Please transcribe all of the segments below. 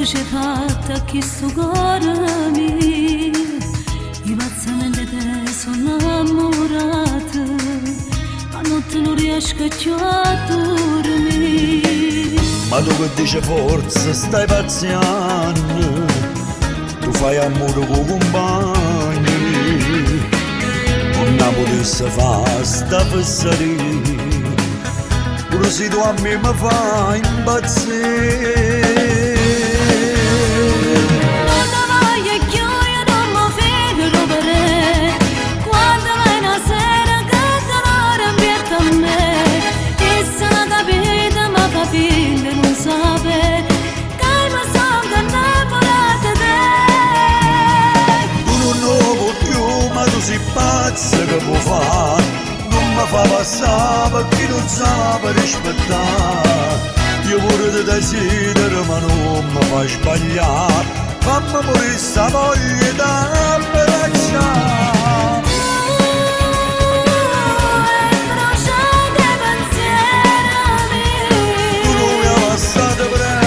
c'è fatta chi sto cuore mio, i pazzamente te sono innamorata, a notte non riesco più a dormire. Ma tu che dici forza stai pazziando, tu fai amore con compagni, non la potesse fare sta fesseria, pure se tu a me mi fai impazzire. Si pazza che può fare, non mi fa passare perché non sa per rispettare. Io pure ti desidero ma non mi fa sbagliare, fammi morire sta voglia d'abbracciare. Tu non mi hai passato prego.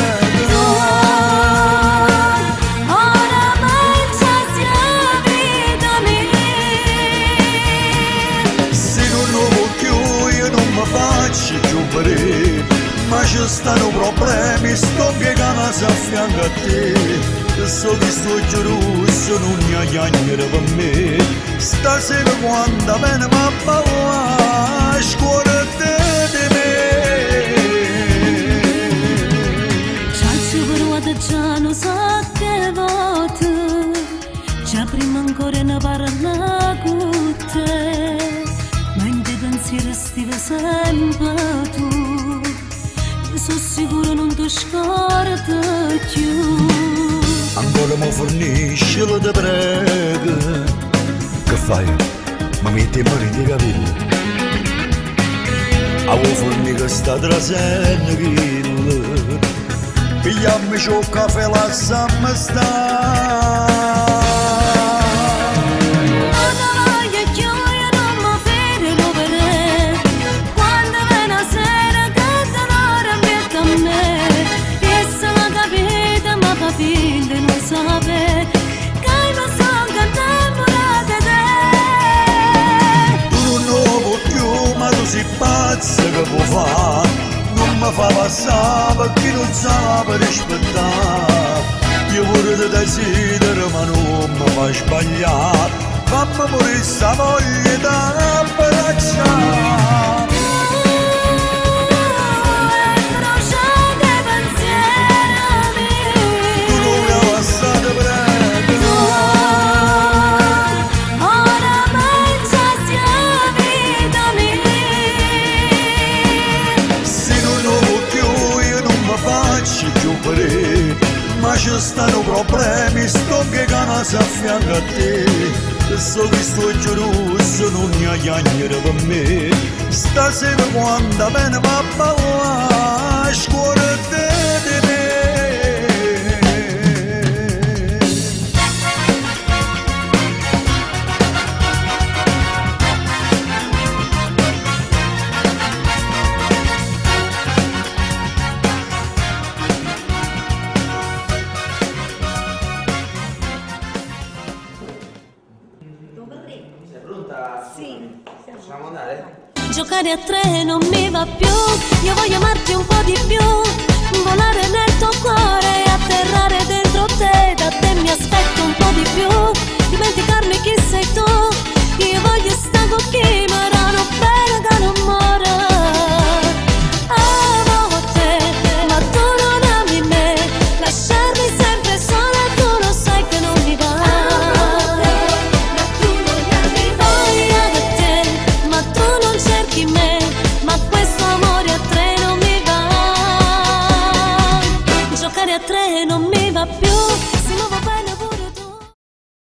Ma ci stanno problemi, sto piegando a fianco a te. So che sto geloso, non ne chiacchiere per me. Stasera quando bene ma paura, scuola te di me. Già ci provate già non so che volte, già prima ancora ne parla con te, ma in te pensieri stiva sempre tu. Sono sicuro non ti scordo più. Ancora mi fornisci lo te prego. Che fai? Mi metti in mano di capelli. Avevo fornito sta trasenna chilla, pigliammi c'ho caffè la samma si pazza che può fare, non mi fa passare perché non sa per rispettare. Io pure ti desidero ma non mi fa sbagliare, fammi morire sta voglia d'abbracciare. Tu non mi hai passato prego. Ma ci stanno problemi, sto piegando a fianco a te. So che sto geloso, non ne chiacchiere per me. Stasera quando bene ma paura, scuola te di me. Giocare a tre non mi va più, io voglio amarti un po' di più, volare nel tuo cuore e atterrare dentro te, da te mi aspetto un po' di più, dimenticarmi chi sei tu, io voglio stare con chi morano bene che non muore. Amo te, ma tu non ami me, lasciarmi sempre sola tu lo sai che non mi va. A tre non mi va più.